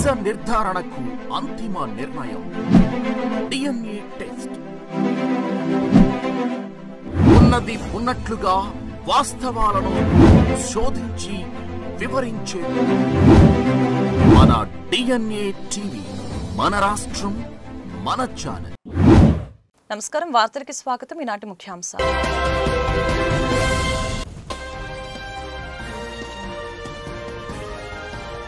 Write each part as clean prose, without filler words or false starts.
నిజ నిర్ధారణకు అంతిమ నిర్ణయం డిఎన్ఏ టెస్ట్. ఉన్నది ఉన్నట్లుగా వాస్తవాలను శోధించి వివరించే మన డిఎన్ఏ టీవీ, మన రాష్ట్రం, మన ఛానల్. నమస్కారం, వార్తలకి స్వాగతం. ఈనాటి ముఖ్యాంశాలు.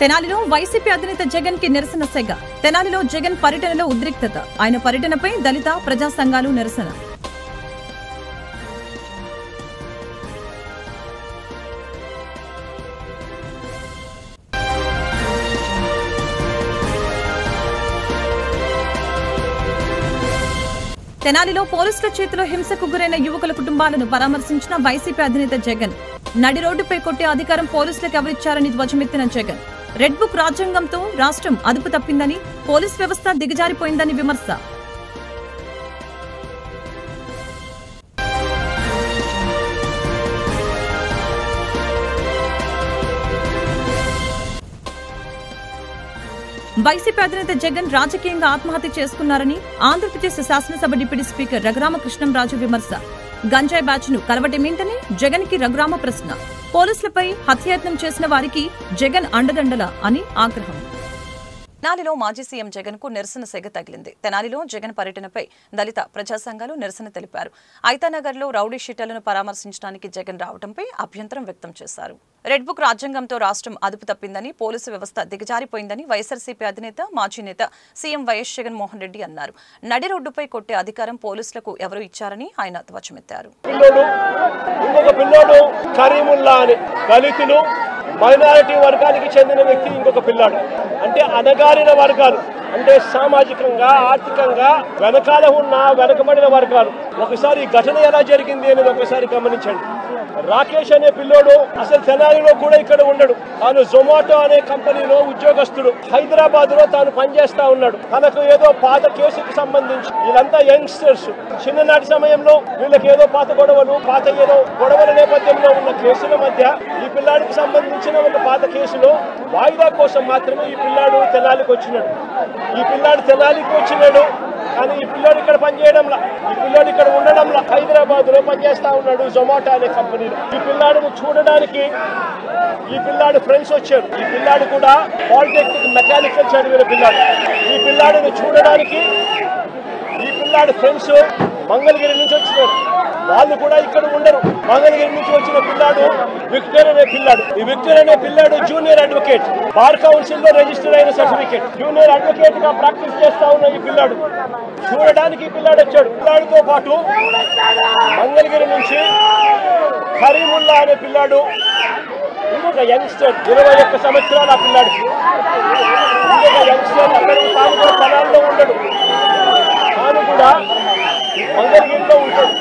తెనాలిలో వైసీపీ అధినేత జగన్ కి నిరసన సెగ. తెనాలిలో జగన్ పర్యటనలో ఉద్రిక్తత. ఆయన పర్యటనపై దళిత ప్రజా సంఘాలు నిరసన. తెనాలిలో పోలీసుల చేతిలో హింసకు గురైన యువకుల కుటుంబాలను పరామర్శించిన వైసీపీ అధినేత జగన్. నడి రోడ్డుపై కొట్టే అధికారం పోలీసులకు ఎవరిచ్చారని ధ్వజమెత్తిన జగన్. రెడ్ బుక్ రాజ్యాంగంతో రాష్ట్రం అదుపు తప్పిందని, పోలీస్ వ్యవస్థ దిగజారిపోయిందని విమర్శ. వైసీపీ అధినేత జగన్ రాజకీయంగా ఆత్మహత్య చేసుకున్నారని ఆంధ్రప్రదేశ్ శాసనసభ డిప్యూటీ స్పీకర్ రఘురామకృష్ణంరాజు విమర్శ. గంజాయి బ్యాచ్ ను కలవటమేంటని జగన్ కి రఘురామ ప్రశ్న. పోలీసులపై హత్యాయత్నం చేసిన వారికి జగన్ అండదండల అని ఆగ్రహం. తెనాలిలో మాజీ సీఎం జగన్ కు నిరసన సెగ తగిలింది. తెనాలిలో జగన్ పర్యటనపై దళిత ప్రజా సంఘాలు నిరసన తెలిపారు. ఐతానగర్ లో రౌడీ షీటర్లను పరామర్శించడానికి జగన్ రావడంపై అభ్యంతరం వ్యక్తం చేశారు. రెడ్ బుక్ రాజ్యాంగంతో రాష్ట్రం అదుపు తప్పిందని, పోలీసు వ్యవస్థ దిగజారిపోయిందని వైఎస్ఆర్సీపీ అధినేత, మాజీ నేత సీఎం వైఎస్ జగన్మోహన్ రెడ్డి అన్నారు. నడి రోడ్డుపై కొట్టే అధికారం పోలీసులకు ఎవరు ఇచ్చారని ఆయన ధ్వజమెత్తారు. మైనారిటీ వర్గానికి చెందిన వ్యక్తి, ఇంకొక పిల్లాడు. అంటే అణగారిన వర్గాలు, అంటే సామాజికంగా, ఆర్థికంగా వెనకాల ఉన్న వెనకబడిన వర్గాలు. ఒకసారి ఈ ఘటన ఎలా జరిగింది అనేది ఒకసారి గమనించండి. రాకేష్ అనే పిల్లోడు అసలు తెనాలిలో కూడా ఇక్కడ ఉండడు. తాను జొమాటో అనే కంపెనీలో ఉద్యోగస్తుడు. హైదరాబాద్ లో తాను పనిచేస్తా ఉన్నాడు. తనకు ఏదో పాత కేసుకు సంబంధించి, వీళ్ళంతా యంగ్స్టర్స్, చిన్ననాటి సమయంలో వీళ్ళకి ఏదో పాత ఏదో గొడవల నేపథ్యంలో ఉన్న కేసుల మధ్య ఈ పిల్లాడికి సంబంధించిన ఒక పాత కేసులో వాయిదా కోసం మాత్రమే ఈ పిల్లాడు తెనాలికి వచ్చినాడు. కానీ ఈ పిల్లోడు ఇక్కడ పనిచేయడంలా, ఈ పిల్లోడు ఇక్కడ ఉండడంలా, హైదరాబాద్ లో పనిచేస్తా ఉన్నాడు జొమాటో అనే కంపెనీలో. ఈ పిల్లాడిని చూడడానికి ఈ పిల్లాడు ఫ్రెండ్స్ వచ్చారు. ఈ పిల్లాడు కూడా పాలిటెక్నిక్ మెకానికల్ చదివిన పిల్లాడు. ఈ పిల్లాడిని చూడడానికి ఈ పిల్లాడు ఫ్రెండ్స్ మంగళగిరి నుంచి వచ్చినారు. వాళ్ళు కూడా ఇక్కడ ఉండరు. మంగళగిరి నుంచి వచ్చిన పిల్లాడు విక్టర్ అనే పిల్లాడు. ఈ విక్టర్ అనే పిల్లాడు జూనియర్ అడ్వకేట్, బార్ కౌన్సిల్ లో రిజిస్టర్ అయిన సర్టిఫికేట్. జూనియర్ అడ్వకేట్ గా ప్రాక్టీస్ చేస్తా ఉన్న ఈ పిల్లాడు చూడడానికి ఈ పిల్లాడు వచ్చాడు. పిల్లాడితో పాటు మంగళగిరి నుంచి కరీముల్లా అనే పిల్లాడు, ఇంకొక యంగ్స్టర్ 21 సంవత్సరాలు. ఆ పిల్లాడికి ఇంకొక యంగ్స్టర్ అక్కడికి తాను కూడా తెనాలిలో ఉండడు, తాను కూడా మంగళగిరిలో ఉంటాడు.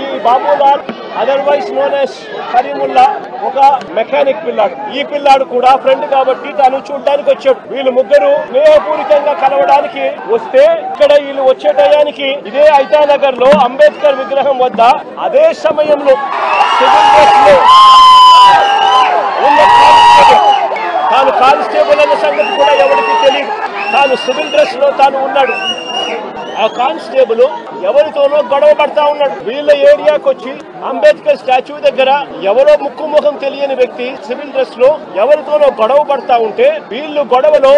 ఈ Babulal, otherwise known as Karimulla, ఒక మెకానిక్ పిల్లాడు. ఈ పిల్లాడు కూడా ఫ్రెండ్ కాబట్టి తాను చూడడానికి వచ్చాడు. వీళ్ళు ముగ్గురు స్నేహపూరితంగా కలవడానికి వస్తే, ఇక్కడ వీళ్ళు వచ్చే టయానికి ఇదే ఐతానగర్ లో అంబేద్కర్ విగ్రహం వద్ద అదే సమయంలో సివిల్ డ్రెస్ లో ఉన్న తాను కానిస్టేబుల్ అన్న సంగతి కూడా ఎవరికి తెలియదు. తాను సివిల్ డ్రెస్ లో తాను ఉన్నాడు. ఆ కానిస్టేబుల్ ఎవరితోనో గొడవ పడతా ఉన్నాడు. వీళ్ళ ఏరియాకి వచ్చి అంబేద్కర్ స్టాచ్యూ దగ్గర ఎవరో ముక్కు ముఖం తెలియని వ్యక్తి సివిల్ డ్రెస్ లో ఎవరితోనో గొడవ పడతా ఉంటే, వీళ్ళు గొడవలో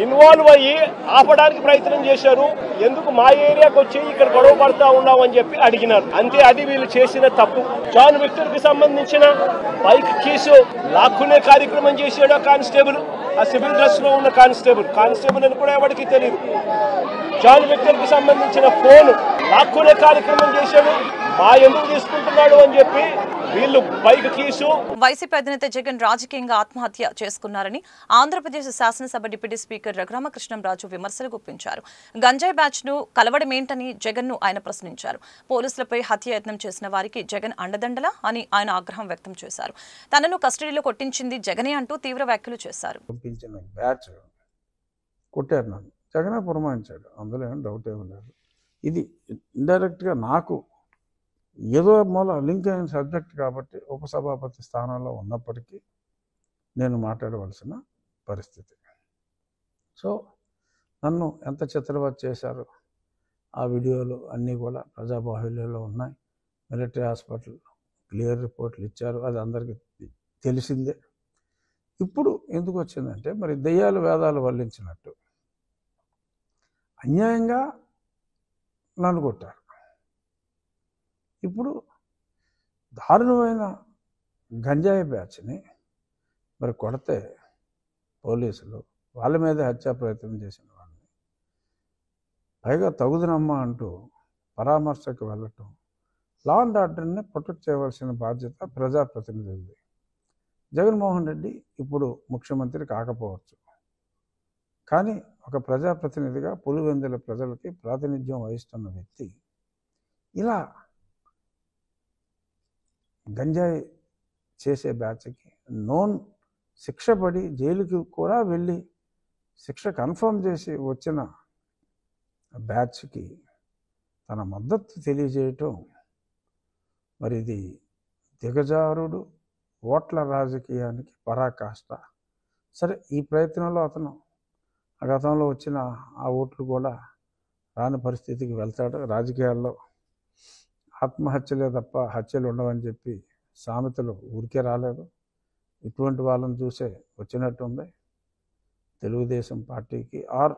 ఇన్వాల్వ్ అయ్యి ఆపడానికి ప్రయత్నం చేశారు. ఎందుకు మా ఏరియాకి వచ్చి ఇక్కడ గొడవ పడతా ఉన్నావు అని చెప్పి అడిగినారు. అంతే, అది వీళ్ళు చేసిన తప్పు. జాన్ విక్టర్ కి సంబంధించిన బైక్ కీసు లాక్కునే కార్యక్రమం చేశాడు ఆ కానిస్టేబుల్. ఆ సివిల్ డ్రెస్ లో ఉన్న కానిస్టేబుల్ అని కూడా ఎవరికి తెలియదు. జాన్ విక్టర్ కి సంబంధించిన ఫోన్ లాక్కునే కార్యక్రమం చేశాడు. మా ఎందుకు తీసుకుంటున్నాడు అని చెప్పి వీళ్ళు బైక్ కీసు. వైసీపీ అధినేత జగన్ రాజకీయంగా ఆత్మహత్య చేసుకున్నారని ఆంధ్రప్రదేశ్ శాసనసభ డిప్యూటీ స్పీకర్ రఘురామకృష్ణంరాజు విమర్శలు గుప్పించారు. గంజాయి బ్యాచ్ ను కలవడమేంటని జగన్ ను ఆయన ప్రశ్నించారు. పోలీసులపై హత్యాయత్నం చేసిన వారికి జగన్ అండదండలా అని ఆయన ఆగ్రహం వ్యక్తం చేశారు. తనను కస్టడీలో కొట్టించింది జగనే అంటూ తీవ్ర వ్యాఖ్యలు చేశారు. జగనే పురమాయించాడు, అందులో ఏం డౌట్ ఏమి లేదు. ఇది ఇండైరెక్ట్గా నాకు ఏదో మూల లింక్ అయిన సబ్జెక్ట్ కాబట్టి ఉపసభాపతి స్థానంలో ఉన్నప్పటికీ నేను మాట్లాడవలసిన పరిస్థితి. సో నన్ను ఎంత చిత్రవత్ చేశారు ఆ వీడియోలు అన్నీ కూడా ప్రజాబాహుల్యంలో ఉన్నాయి. మిలిటరీ హాస్పిటల్ క్లియర్ రిపోర్ట్లు ఇచ్చారు, అది అందరికీ తెలిసిందే. ఇప్పుడు ఎందుకు వచ్చిందంటే మరి దెయ్యాలు వేదాలు వల్లించినట్టు అన్యాయంగా నన్ను కొట్టారు. ఇప్పుడు దారుణమైన గంజాయి బ్యాచ్ని మరి కొడితే పోలీసులు వాళ్ళ మీద హత్యా ప్రయత్నం చేసిన వాళ్ళని పైగా తగుదనమ్మా అంటూ పరామర్శకు వెళ్ళటం, లా అండ్ ఆర్డర్ని ప్రొటెక్ట్ చేయవలసిన బాధ్యత ప్రజాప్రతినిధులది. జగన్మోహన్ రెడ్డి ఇప్పుడు ముఖ్యమంత్రి కాకపోవచ్చు, కానీ ఒక ప్రజాప్రతినిధిగా పులివెందుల ప్రజలకి ప్రాతినిధ్యం వహిస్తున్న వ్యక్తి ఇలా గంజాయి చేసే బ్యాచ్కి నోన్ శిక్ష పడి జైలుకి కూడా వెళ్ళి శిక్ష కన్ఫర్మ్ చేసి వచ్చిన బ్యాచ్కి తన మద్దతు తెలియజేయటం, మరి ఇది దిగజారుడు ఓట్ల రాజకీయానికి పరాకాష్ట. సరే, ఈ ప్రయత్నంలో అతను గతంలో వచ్చిన ఆ ఓట్లు కూడా రాని పరిస్థితికి వెళ్తాడు. రాజకీయాల్లో ఆత్మహత్యలే తప్ప హత్యలు ఉండవని చెప్పి సామెతలు ఊరికే రాలేదు. ఇటువంటి వాళ్ళని చూసే వచ్చినట్టుంది తెలుగుదేశం పార్టీకి ఆర్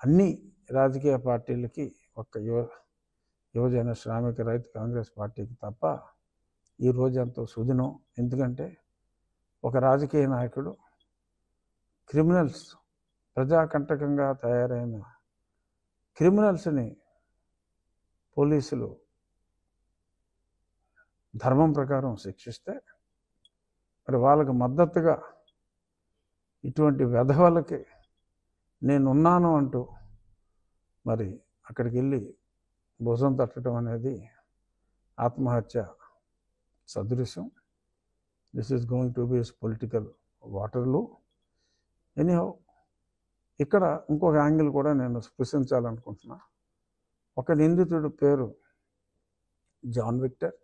అన్ని రాజకీయ పార్టీలకి, ఒక్క యువజన శ్రామిక రైతు కాంగ్రెస్ పార్టీకి తప్ప ఈ రోజు ఎంతో సుదినం. ఎందుకంటే ఒక రాజకీయ నాయకుడు క్రిమినల్స్, ప్రజాకంటకంగా తయారైన క్రిమినల్స్ని పోలీసులు ధర్మం ప్రకారం శిక్షిస్తే మరి వాళ్ళకి మద్దతుగా ఇటువంటి వెధవలకి నేనున్నాను అంటూ మరి అక్కడికి వెళ్ళి భుజం తట్టడం అనేది ఆత్మహత్య సదృశ్యం. This is going to be political Waterloo. Anyhow, ఇక్కడ ఇంకొక యాంగిల్ కూడా నేను స్పృశించాలనుకుంటున్నా. ఒక నిందితుడు పేరు జాన్ విక్టర్.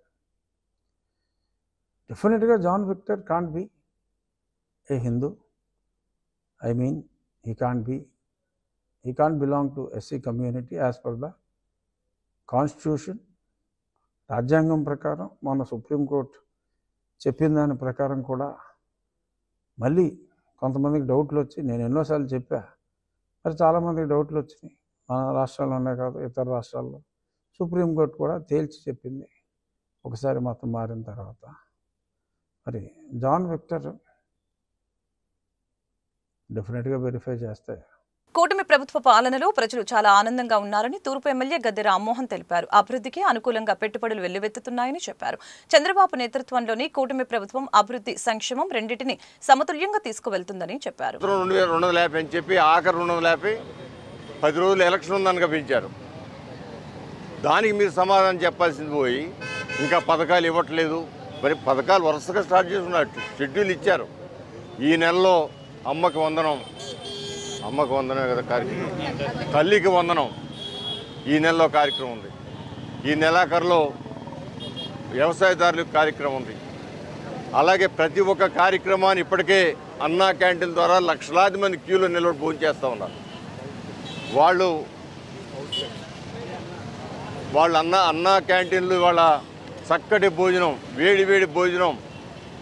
డెఫినెట్గా John Victor can't be a Hindu. I mean he can't belong to SC community as per the constitution. రాజ్యాంగం ప్రకారం మన సుప్రీంకోర్టు చెప్పిన దాని ప్రకారం కూడా మళ్ళీ కొంతమందికి డౌట్లు వచ్చి, నేను ఎన్నోసార్లు చెప్పా, మరి చాలామందికి డౌట్లు వచ్చినాయి. మన రాష్ట్రాల్లో ఉన్నాయి కాదు, ఇతర రాష్ట్రాల్లో సుప్రీంకోర్టు కూడా తేల్చి చెప్పింది ఒకసారి మతం మారిన తర్వాత. మరి జాన్ విక్టర్ డెఫినెట్గా వెరిఫై చేస్తే. కూటమి ప్రభుత్వ పాలనలో ప్రజలు చాలా ఆనందంగా ఉన్నారని తూర్పు ఎమ్మెల్యే గద్దె రామ్మోహన్ తెలిపారు. అభివృద్ధికి అనుకూలంగా పెట్టుబడులు వెల్లువెత్తుతున్నాయని చెప్పారు. చంద్రబాబు నేతృత్వంలోని కూటమి ప్రభుత్వం అభివృద్ధి, సంక్షేమం రెండింటిని సమతుల్యంగా తీసుకువెళ్తుందని చెప్పారు. 250 అని చెప్పి ఆఖరి 250 10 రోజులు ఎలక్షన్ ఉందనగా పెంచారు. దానికి మీరు సమాధానం చెప్పాల్సింది పోయి ఇంకా పథకాలు ఇవ్వట్లేదు. మరి పథకాలు వరుసగా స్టార్ట్ చేస్తున్నారు, షెడ్యూల్ ఇచ్చారు. ఈ నెలలో అమ్మకి వందనం కదా కార్యక్రమం, తల్లికి వందనం ఈ నెలలో కార్యక్రమం ఉంది. ఈ నెలాఖరులో వ్యవసాయదారులకు కార్యక్రమం ఉంది. అలాగే ప్రతి ఒక్క కార్యక్రమాన్ని ఇప్పటికే అన్నా క్యాంటీన్ ద్వారా లక్షలాది మంది క్యూలో నిలబడి భోజనం చేస్తూ ఉన్నారు. వాళ్ళు అన్నా క్యాంటీన్లు వాళ్ళ చక్కటి భోజనం, వేడి భోజనం,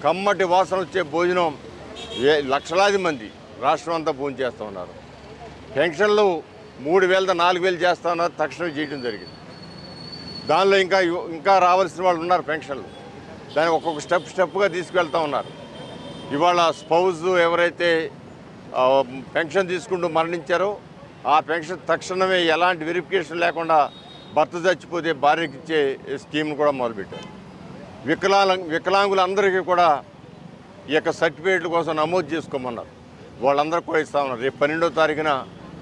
కమ్మటి వాసన వచ్చే భోజనం లక్షలాది మంది రాష్ట్రం అంతా భోజనం చేస్తూ ఉన్నారు. పెన్షన్లు 3000 4000 చేస్తూ ఉన్నారు, తక్షణం చేయడం జరిగింది. దానిలో ఇంకా రావాల్సిన వాళ్ళు ఉన్నారు పెన్షన్లు. దాన్ని ఒక్కొక్క స్టెప్గా తీసుకువెళ్తూ ఉన్నారు. ఇవాళ స్పౌజ్ ఎవరైతే పెన్షన్ తీసుకుంటూ మరణించారో ఆ పెన్షన్ తక్షణమే ఎలాంటి వెరిఫికేషన్ లేకుండా భర్త చచ్చిపోతే భార్యకి ఇచ్చే స్కీమ్ను కూడా మొదలుపెట్టారు. వికలాంగులందరికీ కూడా ఈ యొక్క సర్టిఫికేట్ల కోసం నమోదు చేసుకోమన్నారు. వాళ్ళందరూ కూడా ఇస్తా ఉన్నారు. రేపు 12వ తారీఖున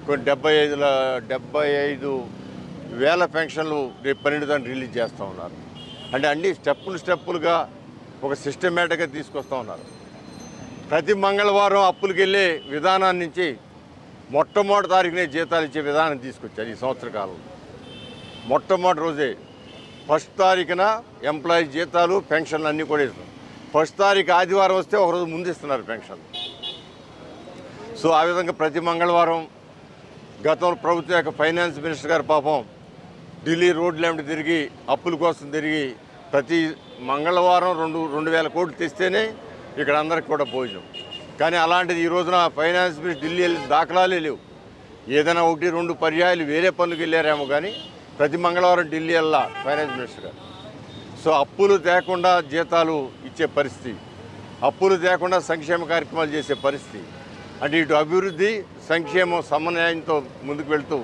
కొన్ని 75,000 పెన్షన్లు రేపు 12వ తారీఖు రిలీజ్ చేస్తూ ఉన్నారు. అంటే అన్ని స్టెప్పులుగా ఒక సిస్టమేటిక్గా తీసుకొస్తూ ఉన్నారు. ప్రతి మంగళవారం అప్పులకి వెళ్ళే విధానాన్ని నుంచి మొట్టమొదటి తారీఖునే జీతాలు ఇచ్చే విధానం తీసుకొచ్చారు. ఈ సంవత్సర కాలంలో మొట్టమొదటి రోజే 1st తారీఖున ఎంప్లాయీస్ జీతాలు పెన్షన్లు అన్నీ కూడా ఇస్తారు. 1st తారీఖు ఆదివారం వస్తే ఒకరోజు ముందు ఇస్తున్నారు పెన్షన్లు. సో ఆ విధంగా ప్రతి మంగళవారం గతంలో ప్రభుత్వం యొక్క ఫైనాన్స్ మినిస్టర్ గారు పాపం ఢిల్లీ రోడ్లు ఏమిటి తిరిగి అప్పుల కోసం తిరిగి ప్రతి మంగళవారం 2,000 కోట్లు తెస్తేనే ఇక్కడ అందరికి కూడా భోజనం. కానీ అలాంటిది ఈ రోజున ఫైనాన్స్ మినిస్టర్ ఢిల్లీ వెళ్ళి దాఖలాలే లేవు. ఏదైనా 1-2 పర్యాయాలు వేరే పనులకు వెళ్ళారేమో కానీ ప్రతి మంగళవారం ఢిల్లీ వెళ్ళా ఫైనాన్స్ మినిస్టర్ గారు. సో అప్పులు తేకుండా జీతాలు ఇచ్చే పరిస్థితి, అప్పులు తేకుండా సంక్షేమ కార్యక్రమాలు చేసే పరిస్థితి. అంటే ఇటు అభివృద్ధి సంక్షేమం సమన్వయంతో ముందుకు వెళ్తూ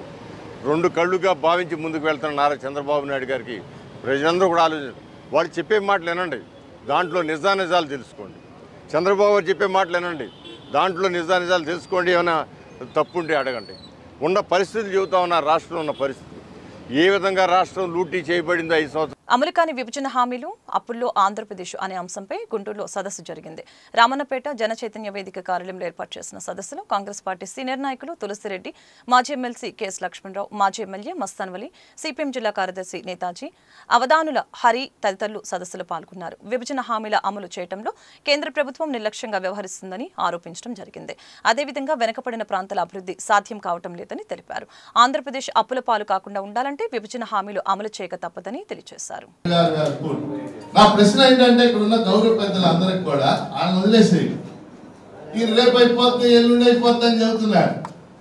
2 కళ్ళుగా భావించి ముందుకు వెళ్తున్న నారా చంద్రబాబు నాయుడు గారికి ప్రజలందరూ కూడా ఆలోచించారు. వాళ్ళు చెప్పే మాటలు వినండి, దాంట్లో నిజానిజాలు తెలుసుకోండి. చంద్రబాబు గారు చెప్పే మాటలు వినండి, దాంట్లో నిజానిజాలు తెలుసుకోండి. ఏమైనా తప్పుంటే అడగండి. ఉన్న పరిస్థితులు చెబుతా ఉన్న రాష్ట్రంలో ఉన్న పరిస్థితి ఏ విధంగా రాష్ట్రం లూటీ చేయబడిందో 5 సంవత్సరాలు. అమలు కాని విభజన హామీలు అప్పుల్లో ఆంధ్రప్రదేశ్ అనే అంశంపై గుంటూరులో సదస్సు జరిగింది. రామన్నపేట జన చైతన్య వేదిక కార్యాలయంలో ఏర్పాటు చేసిన సదస్సులో కాంగ్రెస్ పార్టీ సీనియర్ నాయకులు తులసిరెడ్డి, మాజీ ఎమ్మెల్సీ కెఎస్ లక్ష్మణరావు, మాజీ ఎమ్మెల్యే మస్తాన్వలి, సిపిఎం జిల్లా కార్యదర్శి నేతాజీ, అవధానుల హరి తదితరులు సదస్సులో పాల్గొన్నారు. విభజన హామీల అమలు చేయడంలో కేంద్ర ప్రభుత్వం నిర్లక్ష్యంగా వ్యవహరిస్తుందని ఆరోపించడం జరిగింది. అదేవిధంగా వెనుకబడిన ప్రాంతాల అభివృద్ధి సాధ్యం కావటం లేదని తెలిపారు. ఆంధ్రప్రదేశ్ అప్పుల పాలు కాకుండా ఉండాలంటే విభజన హామీలు అమలు చేయక తప్పదని తెలియజేశారు. నా ప్రశ్న ఏంటంటే ఇక్కడ ఉన్న గౌరవ పెద్దలందరికి కూడా ఆయన వదిలేసి ఈ రేపు అయిపోతుంది ఎల్లుండి అయిపోతుంది అని చెబుతున్నారు.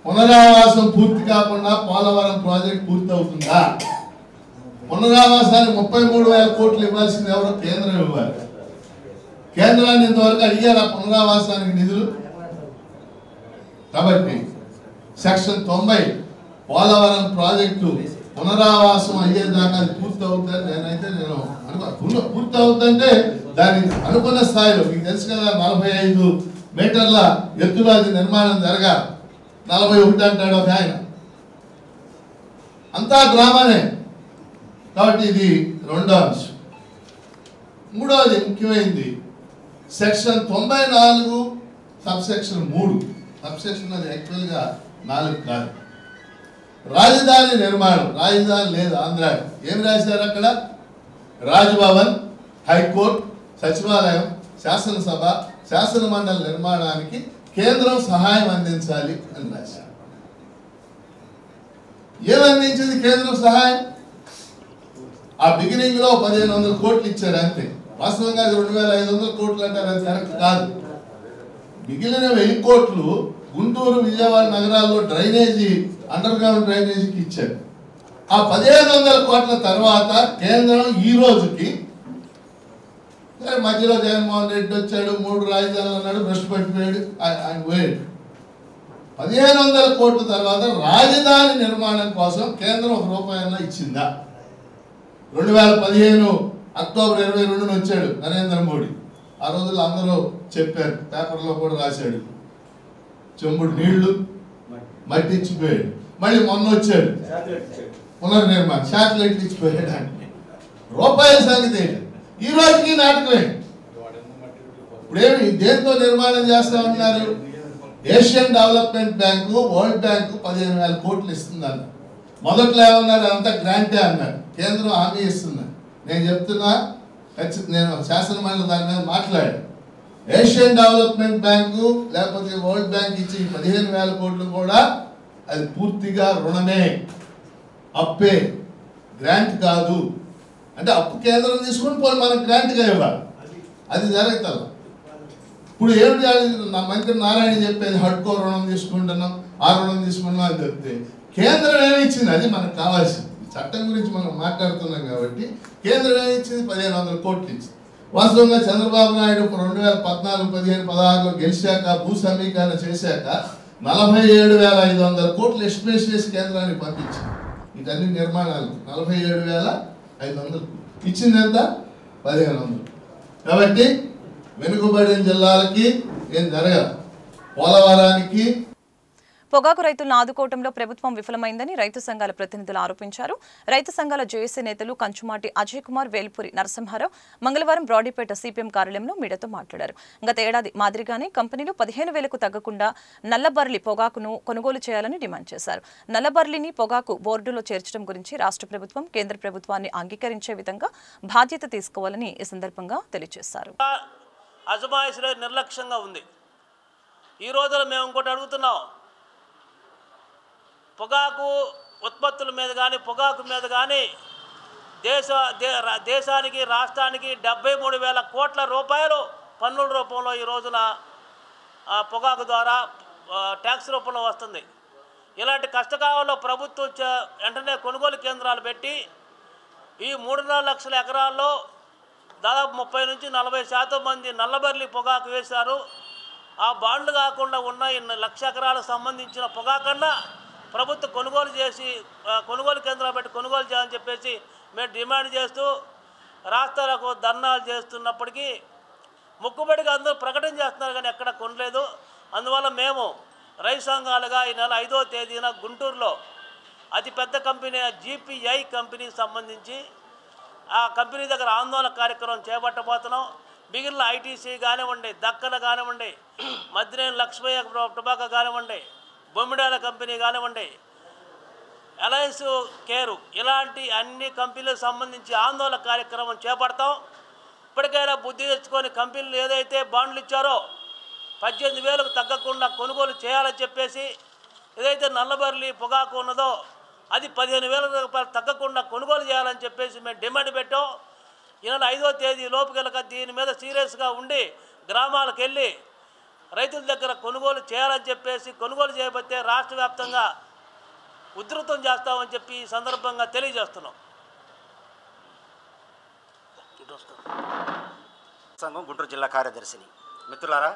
పునరావాసం పూర్తి కాకుండా పోలవరం ప్రాజెక్ట్ పూర్తి అవుతుందా? పునరావాసానికి 33,000 కోట్లు ఇవ్వాల్సింది ఎవరో కేంద్రం ఇవ్వాలి. కేంద్రాన్ని ఇంతవరకు అడిగారు ఆ పునరావాసానికి నిధులు. కాబట్టి సెక్షన్ 90 పోలవరం ప్రాజెక్టు పునరావాసం అయ్యేదాకా అది పూర్తి అవుతుందని నేను పూర్తి అవుతుందంటే దాని అనుకున్న స్థాయిలో మీకు తెలుసు కదా 45 మీటర్ల ఎత్తులో అది నిర్మాణం జరగాలి. 41 అంటాడు ఒక ఆయన. అంతా గ్రామానే. కాబట్టి ఇది రెండో అంశం. మూడవది ముఖ్యమైనది సెక్షన్ 94 సబ్సెక్షన్ 3. సబ్సెక్షన్ అది యాక్చువల్గా 4 కాదు. రాజధాని నిర్మాణం, రాజధాని లేదు ఆంధ్ర. ఏం రాశారు అక్కడ? రాజ్భవన్, హైకోర్టు, సచివాలయం, శాసనసభ, శాసన మండలి నిర్మాణానికి కేంద్రం సహాయం అందించాలి అని రాశారు. ఏమందించింది కేంద్రం సహాయం? ఆ బిగినింగ్ లో 1,500 కోట్లు ఇచ్చారు అంతే. వాస్తవంగా 2,500 కోట్లు అంటారు, అది కరెక్ట్ కాదు. మిగిలిన 1,000 కోట్లు గుంటూరు, విజయవాడ నగరాల్లో డ్రైనేజీ, అండర్ గ్రౌండ్ డ్రైనేజీకి ఇచ్చారు. ఆ 1,500 కోట్ల తర్వాత కేంద్రం ఈ రోజుకి మధ్యలో జగన్మోహన్ రెడ్డి వచ్చాడు, 3 రాజధానులు అన్నాడు, భ్రష్టు పట్టిపోయాడు, ఆయన పోయాడు. 1,500 కోట్ల తర్వాత రాజధాని నిర్మాణం కోసం కేంద్రం ₹1 ఇచ్చిందా? 2015 అక్టోబర్ 22 వచ్చాడు నరేంద్ర మోడీ. ఆ రోజుల్లో అందరూ చెప్పారు, పేపర్లో కూడా రాశాడు, చెంబుడు నీళ్లు మట్టి ఇచ్చిపోయాడు. మళ్ళీ మొన్న వచ్చాడు పునర్నిర్మాణం, శాటిలైట్లు ఇచ్చిపోయాడు. రూపాయల సంగతి ఈ రోజుకి నాటకమే. ఇప్పుడేమి దేంతో నిర్మాణం చేస్తా ఉన్నారు? Asian development bank, world bank 15,000 కోట్లు ఇస్తుందన్న. మొదట్లో ఏమన్నారు? అంతా గ్రాంటే అన్నారు. కేంద్రం హామీ ఇస్తున్నారు. నేను చెప్తున్నా, నేను శాసన మండలి దాని మీద మాట్లాడాను. ఏషియన్ డెవలప్మెంట్ బ్యాంకు లేకపోతే వరల్డ్ బ్యాంక్ ఇచ్చి 15,000 కోట్లు కూడా అది పూర్తిగా రుణమే, అప్పే, గ్రాంట్ కాదు. అంటే అప్పు కేంద్రం తీసుకుని పోయి మనకు గ్రాంట్గా ఇవ్వాలి. అది జరుగుతుంది. ఇప్పుడు ఏమిటి నా మంత్రి నారాయణ చెప్పేది? హడ్కో రుణం తీసుకుంటున్నాం, ఆ రుణం తీసుకున్నాం అని చెప్తే కేంద్రం ఏమిచ్చింది? అది మనకు కావాల్సింది. చట్టం గురించి మనం మాట్లాడుతున్నాం కాబట్టి కేంద్రం ఏమిచ్చింది? 1,500 కోట్లు ఇచ్చింది. వాస్తవంగా చంద్రబాబు నాయుడు 2014, 15, 16లో గెలిచాక భూ సమీకరణ చేశాక 47,500 కోట్లు ఎస్టిమేట్ చేసి కేంద్రానికి పంపించింది. ఇటన్ని నిర్మాణాలు 47,500 ఇచ్చింది ఎంత? 1,500. కాబట్టి వెనుకబడిన జిల్లాలకి ఏం జరగదు. పోలవరానికి పొగాకు రైతులను ఆదుకోవడంలో ప్రభుత్వం విఫలమైందని రైతు సంఘాల ప్రతినిధులు ఆరోపించారు. రైతు సంఘాల జేఏసీ నేతలు కంచుమాటి అజయ్ కుమార్, వేల్పూరి నరసింహారావు మంగళవారం బ్రాడీపేట సిపిఎం కార్యాలయంలో మీడియాతో మాట్లాడారు. గత ఏడాది మాదిరిగానే కంపెనీలు 15,000కు తగ్గకుండా నల్లబర్లి పొగాకును కొనుగోలు చేయాలని డిమాండ్ చేశారు. నల్లబర్లిని పొగాకు బోర్డులో చేర్చడం గురించి రాష్ట్ర ప్రభుత్వం కేంద్ర ప్రభుత్వాన్ని అంగీకరించే విధంగా బాధ్యత తీసుకోవాలని ఈ సందర్భంగా తెలియజేశారు. అజమాయిషీలో నిర్లక్ష్యంగా ఉంది. ఈ రోజులో మేము ఇంకోటి అడుగుతున్నాం, పొగాకు ఉత్పత్తుల మీద కానీ పొగాకు మీద కానీ దేశానికి రాష్ట్రానికి 73,000 కోట్ల రూపాయలు పన్నుల రూపంలో ఈ రోజున పొగాకు ద్వారా ట్యాక్స్ రూపంలో వస్తుంది. ఇలాంటి కష్టకాలంలో ప్రభుత్వం వెంటనే కొనుగోలు కేంద్రాలు పెట్టి ఈ 3.5 లక్షల ఎకరాల్లో దాదాపు 30 నుంచి 40% మంది నల్లబర్లి పొగాకు వేశారు. ఆ బాండ్లు కాకుండా ఉన్న 1 లక్ష ఎకరాలకు సంబంధించిన పొగాకన్నా ప్రభుత్వం కొనుగోలు చేసి కొనుగోలు కేంద్రాలు పెట్టి కొనుగోలు చేయాలని చెప్పేసి మేము డిమాండ్ చేస్తూ రాష్ట్రాలకు ధర్నాలు చేస్తున్నప్పటికీ ముక్కుబడిగా అందరూ ప్రకటన చేస్తున్నారు కానీ ఎక్కడ కొనలేదు. అందువల్ల మేము రైతు సంఘాలుగా ఈ నెల 5వ తేదీన గుంటూరులో అతిపెద్ద కంపెనీ GPI కంపెనీకి సంబంధించి ఆ కంపెనీ దగ్గర ఆందోళన కార్యక్రమం చేపట్టబోతున్నాం. మిగిలిన ITC కానివ్వండి, దక్కన కానివ్వండి, మద్దినేని లక్ష్మయ్య టొబాకో కానివ్వండి, బొమ్మిడాల కంపెనీ కానివ్వండి, అలయన్స్ కేరు ఇలాంటి అన్ని కంపెనీలకు సంబంధించి ఆందోళన కార్యక్రమం చేపడతాం. ఇప్పటికైనా బుద్ధి తెచ్చుకొని కంపెనీలు ఏదైతే బాండ్లు ఇచ్చారో 18,000కు తగ్గకుండా కొనుగోలు చేయాలని చెప్పేసి, ఏదైతే నల్లబర్లి పొగాకు ఉన్నదో అది 15,000 రూపాయలు తగ్గకుండా కొనుగోలు చేయాలని చెప్పేసి మేము డిమాండ్ పెట్టాం. ఈ నెల 5వ తేదీ లోపు కనుక దీని మీద సీరియస్గా ఉండి గ్రామాలకు వెళ్ళి రైతుల దగ్గర కొనుగోలు చేయాలని చెప్పేసి, కొనుగోలు చేయబోతే రాష్ట్ర వ్యాప్తంగా ఉధృతం చేస్తామని చెప్పి ఈ సందర్భంగా తెలియజేస్తున్నాం. సంఘం గుంటూరు జిల్లా కార్యదర్శిని. మిత్రులారా,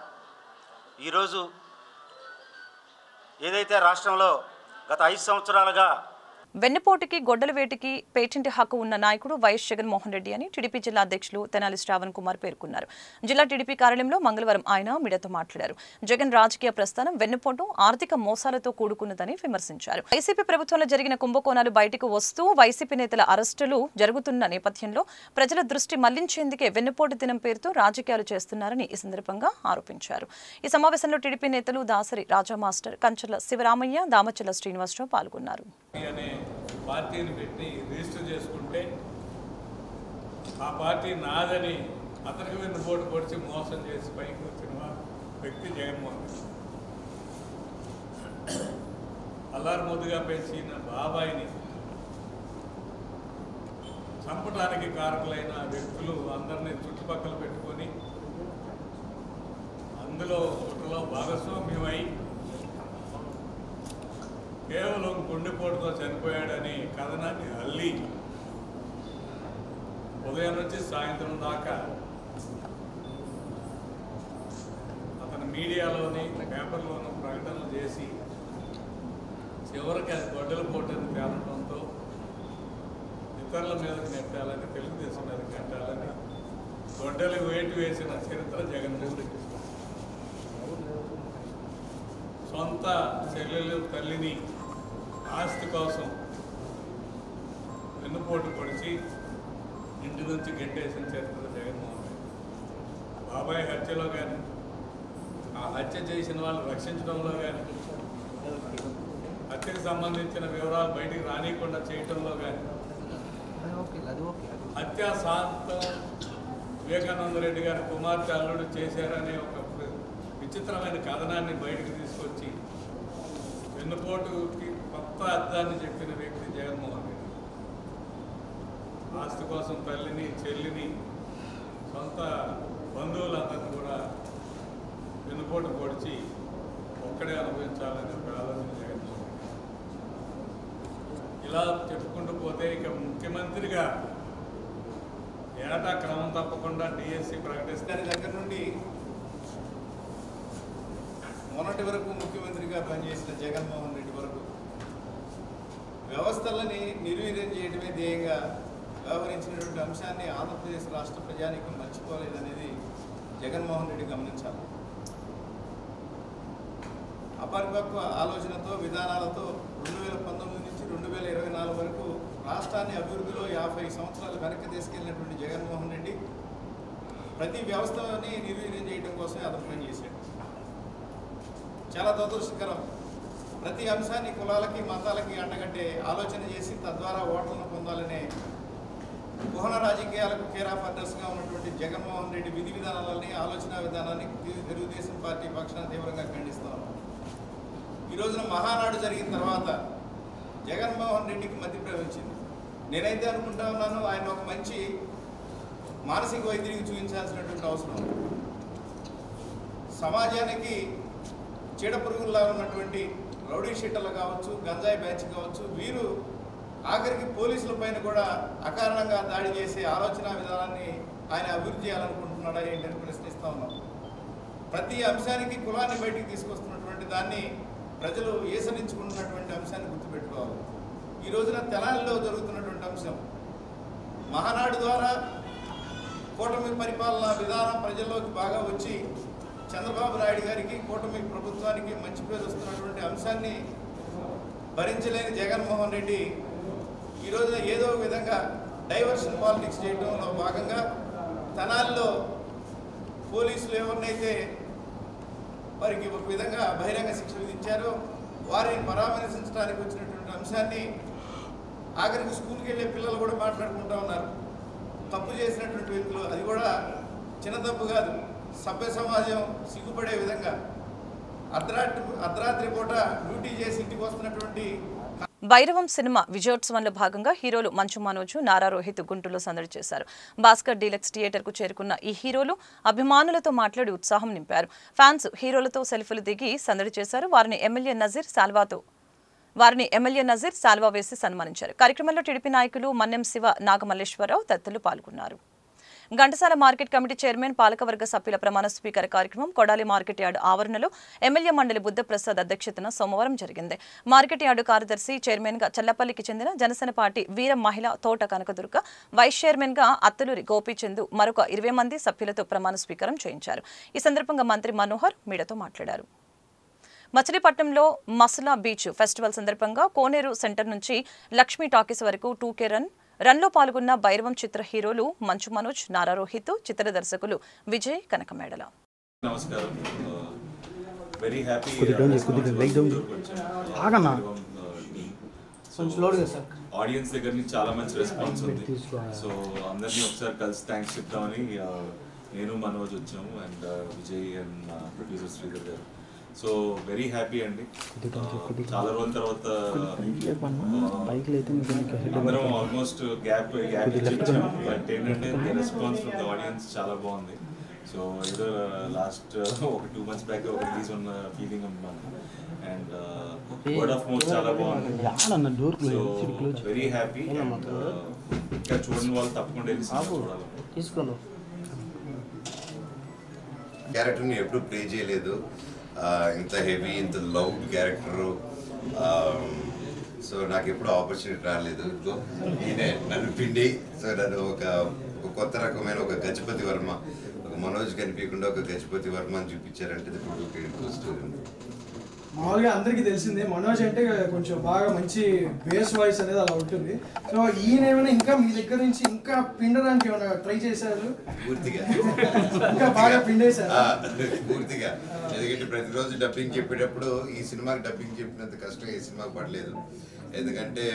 ఈరోజు ఏదైతే రాష్ట్రంలో గత 5 సంవత్సరాలుగా వెన్నుపోటుకి గొడ్డల వేటికి పేటెంట్ హక్కు ఉన్న నాయకుడు వైఎస్ జగన్మోహన్ రెడ్డి అని టీడీపీ జిల్లా అధ్యక్షులు తెనాలి శ్రావణ్ కుమార్ పేర్కొన్నారు. జిల్లా టీడీపీ కార్యాలయంలో మంగళవారం ఆయన మీడియాతో మాట్లాడారు. జగన్ రాజకీయ ప్రస్థానం వెన్నుపోటు, ఆర్థిక మోసాలతో కూడుకున్నదని విమర్శించారు. వైసీపీ ప్రభుత్వంలో జరిగిన కుంభకోణాలు బయటకు వస్తూ వైసీపీ నేతల అరెస్టులు జరుగుతున్న నేపథ్యంలో ప్రజల దృష్టి మళ్లించేందుకే వెన్నుపోటు దినం పేరుతో రాజకీయాలు చేస్తున్నారని ఈ సందర్భంగా ఆరోపించారు. ఈ సమావేశంలో టీడీపీ నేతలు దాసరి రాజా మాస్టర్, కంచర్ల శివరామయ్య, దామచర్ల శ్రీనివాసరావు పాల్గొన్నారు. పార్టీని పెట్టి రిజిస్టర్ చేసుకుంటే ఆ పార్టీ నాదని అతనికి వెన్నుపోటు పొడిచి మోసం చేసి పైకి వచ్చిన వ్యక్తి జగన్మోహన్ రెడ్డి. అల్లారు ముద్దుగా పెంచిన బాబాయిని చంపడానికి కారకులైన వ్యక్తులు అందరినీ చుట్టుపక్కల పెట్టుకొని అందులో కుట్రలో భాగస్వామ్యమై కేవలం గుండెపోటుతో చనిపోయాడని కథనాన్ని అల్లి ఉదయం నుంచి సాయంత్రం దాకా అతను మీడియాలోని పేపర్లోనూ ప్రకటనలు చేసి చివరికి అది గొడ్డల పోటని తేలడంతో ఇతరుల మీదకి నెట్టాలని, తెలుగుదేశం మీదకి నెట్టాలని గొడ్డలి వేటు వేసిన చరిత్ర జగన్మోహన్ రెడ్డి. సొంత చెల్లెలు తల్లిని ఆస్తి కోసం వెన్నుపోటు పొడిచి ఇంటి నుంచి గెట్టేసిన చరిత్ర జగన్మోహన్ రెడ్డి. బాబాయ్ హత్యలో కానీ, ఆ హత్య చేసిన వాళ్ళు రక్షించడంలో కానీ, హత్యకు సంబంధించిన వివరాలు బయటికి రానియకుండా చేయటంలో కానీ, హత్యా సాంతం వివేకానంద రెడ్డి గారి కుమార్తె అల్లుడు చేశారనే ఒక విచిత్రమైన కథనాన్ని బయటకు తీసుకొచ్చి వెన్నుపోటుకి కొత్త అర్థాన్ని చెప్పిన వ్యక్తి జగన్మోహన్ రెడ్డి. ఆస్తి కోసం తల్లిని, చెల్లిని, సొంత బంధువులందరినీ కూడా వెన్నుపోటు పొడిచి ఒక్కడే అనుభవించాలని ఒక ఆలోచన జగన్మోహన్ రెడ్డి. ఇలా చెప్పుకుంటూ పోతే ఇక ముఖ్యమంత్రిగా ఏటా క్రమం తప్పకుండా DSC ప్రకటిస్తే దగ్గర నుండి మొన్నటి వరకు ముఖ్యమంత్రిగా పనిచేసిన జగన్మోహన్ రెడ్డి వరకు వ్యవస్థలని నిర్వీర్యం చేయడమే ధ్యేయంగా వ్యవహరించినటువంటి అంశాన్ని ఆంధ్రప్రదేశ్ రాష్ట్ర ప్రజానీకం మర్చిపోలేదనేది జగన్మోహన్ రెడ్డి గమనించాలి. అపరిపక్వ ఆలోచనతో, విధానాలతో 2019 నుంచి 2024 వరకు రాష్ట్రాన్ని అభివృద్ధిలో 50 సంవత్సరాలు వెనక్కి తీసుకెళ్లినటువంటి జగన్మోహన్ రెడ్డి ప్రతి వ్యవస్థని నిర్వీర్యం చేయడం కోసమే అతను పనిచేశాడు. చాలా దురదృష్టకరం. ప్రతి అంశాన్ని కులాలకి, మతాలకి అండగట్టే ఆలోచన చేసి తద్వారా ఓట్లను పొందాలనే కుహన రాజకీయాలకు కేర్ ఆఫ్ అడ్రస్గా ఉన్నటువంటి జగన్మోహన్ రెడ్డి విధి విధానాలని ఆలోచన విధానాన్ని తెలుగుదేశం పార్టీ పక్షాన తీవ్రంగా ఖండిస్తా ఉన్నాం. ఈ రోజున మహానాడు జరిగిన తర్వాత జగన్మోహన్ రెడ్డికి మధ్యప్రవేశం వచ్చింది. నేనైతే అనుకుంటా ఉన్నాను ఆయన ఒక మంచి మానసిక వైద్యుడికి చూపించాల్సినటువంటి అవసరం ఉంది. సమాజానికి చీడపురుగుల్లా ఉన్నటువంటి రౌడీ షీటర్లు కావచ్చు, గంజాయి బ్యాచ్ కావచ్చు, వీరు ఆఖరికి పోలీసుల పైన కూడా అకారణంగా దాడి చేసే ఆలోచన విధానాన్ని ఆయన అభివృద్ధి చేయాలనుకుంటున్నాడా ఏంటని ప్రశ్నిస్తూ ఉన్నాం. ప్రతి అంశానికి కులాన్ని బయటికి తీసుకొస్తున్నటువంటి దాన్ని ప్రజలు ఏసరించుకుంటున్నటువంటి అంశాన్ని గుర్తుపెట్టుకోవాలి. ఈ రోజున తెనాలిలో జరుగుతున్నటువంటి అంశం మహానాడు ద్వారా కూటమి పరిపాలన విధానం ప్రజల్లోకి బాగా వచ్చి చంద్రబాబు నాయుడు గారికి కూటమి ప్రభుత్వానికి మంచి పేరు వస్తున్నటువంటి అంశాన్ని భరించలేని జగన్మోహన్ రెడ్డి ఈ రోజున ఏదో ఒక విధంగా డైవర్షన్ పాలిటిక్స్ చేయడంలో భాగంగా తెనాలిలో పోలీసులు ఎవరినైతే వారికి ఒక విధంగా బహిరంగ శిక్ష విధించారో వారిని పరామర్శించడానికి వచ్చినటువంటి అంశాన్ని ఆఖరికి స్కూల్కి వెళ్ళే పిల్లలు కూడా మాట్లాడుకుంటూ ఉన్నారు. తప్పు చేసినటువంటి వ్యక్తులు, అది కూడా చిన్న తప్పు కాదు, సభ్య సమాజం సిగ్గుపడే విధంగా అర్ధరాత్రి పూట డ్యూటీ చేసి ఇంటికి వస్తున్నటువంటి భైరవం సినిమా విజయోత్సవంలో భాగంగా హీరోలు మంచు మనోజ్, నారా రోహిత్ గుంటూరులో సందడి చేశారు. భాస్కర్ డీలక్స్ థియేటర్ కు చేరుకున్న ఈ హీరోలు అభిమానులతో మాట్లాడి ఉత్సాహం నింపారు. ఫ్యాన్స్ హీరోలతో సెల్ఫీలు దిగి సందడి చేశారు. వారిని ఎమ్మెల్యే నజీర్ సాల్వా వేసి సన్మానించారు. కార్యక్రమంలో టీడీపీ నాయకులు మన్నెం శివ, నాగమల్లేశ్వరరావు తదితరులు పాల్గొన్నారు. ఘంటసాల మార్కెట్ కమిటీ చైర్మన్, పాలకవర్గ సభ్యుల ప్రమాణ స్వీకార కార్యక్రమం కొడాలి మార్కెట్ యార్డ్ ఆవరణలో ఎమ్మెల్యే మండలి బుద్ధప్రసాద్ అధ్యక్షతన సోమవారం జరిగింది. మార్కెట్ యార్డు కార్యదర్శి, చైర్మన్ గా చల్లపల్లికి చెందిన జనసేన పార్టీ వీర మహిళ తోట కనకదుర్గ, వైస్ చైర్మన్ గా అత్తలూరి గోపీచంద్ మరొక 20 మంది సభ్యులతో ప్రమాణ స్వీకారం చేయించారు. ఈ సందర్భంగా మంత్రి మనోహర్ మీడియాతో మాట్లాడారు. మచిలీపట్నంలో మసలా బీచ్ ఫెస్టివల్ సందర్భంగా కోనేరు సెంటర్ నుంచి లక్ష్మీ టాకీస్ వరకు 2K రన్లో పాల్గొన్న భైరవం చిత్ర హీరోలు మంచు మనోజ్, నారా రోహిత్, చిత్ర దర్శకులు విజయ్, కనకమేడల. నమస్కారం. వెరీ హ్యాపీ ఆడియన్స్ దగ్గర నుంచి చాలా మంచి రెస్పాన్స్ ఉంది. సో అందరినీ ఒకసారి కలిసి థ్యాంక్స్ చెప్తామని నేను మనోజ్ వచ్చాము, and Vijay and producer Sridhar గారు. సో వెరీ హ్యాపీ అండి. చాలా రోజుల తర్వాత అందరం ఆల్మోస్ట్ గ్యాప్ ఇచ్చాము, బట్ ఏంటంటే రెస్పాన్స్ ఫ్రమ్ ద ఆడియన్స్ చాలా బాగుంది. సో ఏదో లాస్ట్ ఒక 2 months బ్యాక్ ఒక రిలీజ్ ఉన్న ఫీలింగ్ అన్నమాట. అండ్ వర్డ్ ఆఫ్ మౌత్ చాలా బాగుంది. So very happy. ఇంకా చూడని వాళ్ళు తప్పకుండా వెళ్ళి చూడాలి. క్యారెక్టర్ని ఎప్పుడు ప్లే చేయలేదు, ఇంత హెవీ, ఇంత లౌడ్ క్యారెక్టరు. సో నాకు ఎప్పుడు ఆపర్చునిటీ రాలేదు. ఈయనే నన్ను పిండి, సో నన్ను ఒక కొత్త రకమైన ఒక గజపతి వర్మ, ఒక మనోజ్ కనిపించకుండా ఒక గజపతి వర్మ అని చూపించారంటే స్టోరీ. మామూలుగా అందరికీ తెలిసిందే మనోజ్ అంటే కొంచెం బాగా మంచి బేస్ వాయిస్ అనేది అలా ఉంటుంది. సో ఈయన ఏమైనా ఇంకా మీ దగ్గర నుంచి ఇంకా పిండడానికి ఏమైనా ట్రై చేశారు? పూర్తిగా ఇంకా బాగా పిండేశారు పూర్తిగా. ఎందుకంటే ప్రతిరోజు డబ్బింగ్ చెప్పేటప్పుడు ఈ సినిమాకి డబ్బింగ్ చెప్పినంత కష్టం ఈ సినిమాకి పడలేదు. ఎందుకంటే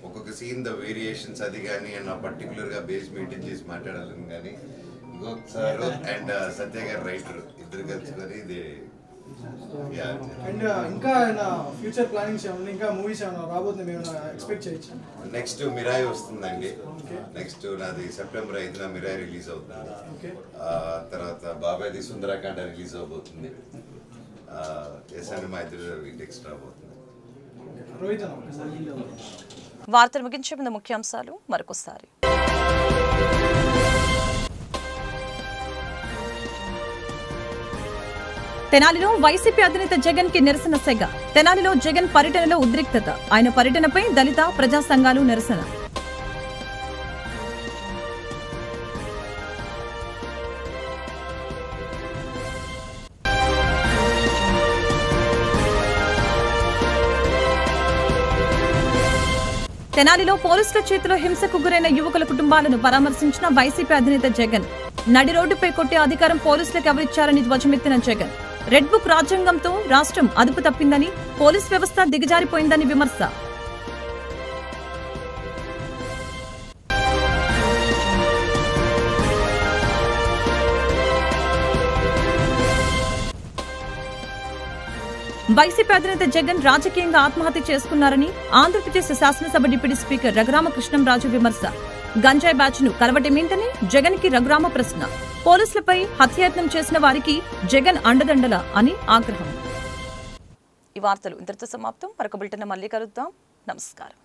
ఒక్కొక్క సీన్ ద వేరియేషన్స్ అది కానీ అండ్ ఆ పర్టికులర్గా బేస్ మెయింటైన్ చేసి మాట్లాడాలని కానీ ఇంకొక సార్ అండ్ సత్య గారు రైటర్ ఇద్దరు కలుసుకొని ఇది. అండ్ ఇంకా ఫ్యూచర్ ప్లానింగ్స్ ఏమన్నా, ఇంకా మూవీస్ ఏమైనా రాబోతుంది మేము ఎక్స్పెక్ట్ చేయొచ్చు? నెక్స్ట్ మిరాయి వస్తుందండి. నెక్స్ట్ నాది September 5న మిరాయి రిలీజ్ అవుతుంది. తర్వాత బాబాయ్ది సుందరకాండ రిలీజ్ అవబోతుంది. మా ఇద్దరు ఇంటికి రాబోతుంది. వార్తలు ముగించే ముందు ముఖ్యాంశాలు మరొకసారి. తెనాలిలో వైసీపీ అధినేత జగన్ కి నిరసన సెగ. తెనాలిలో జగన్ పర్యటనలో ఉద్రిక్తత. ఆయన పర్యటనపై దళిత ప్రజా సంఘాలు నిరసన. తెనాలిలో పోలీసుల చేతిలో హింసకు గురైన యువకుల కుటుంబాలను పరామర్శించిన వైసీపీ అధినేత జగన్. నడి రోడ్డుపై కొట్టే అధికారం పోలీసులకు ఎవరిచ్చారని ధ్వజమెత్తిన జగన్. రెడ్ బుక్ రాజ్యాంగంతో రాష్ట్రం అదుపు తప్పిందని, పోలీస్ వ్యవస్థ దిగజారిపోయిందని విమర్శ. వైసీపీ అధినేత జగన్ రాజకీయంగా ఆత్మహత్య చేసుకున్నారని ఆంధ్రప్రదేశ్ శాసనసభ డిప్యూటీ స్పీకర్ రఘురామకృష్ణంరాజు విమర్శ. గంజాయి బ్యాచ్ ను కలవటమేంటని జగన్ కి రఘురామ ప్రశ్న. పోలీసులపై హత్యాయత్నం చేసిన వారికి జగన్ అండదండల అని ఆగ్రహం. ఈ వార్తలు ఇంతటితో సమాప్తం. మరొక బులెటిన్ మళ్ళీ కలుద్దాం. నమస్కారం.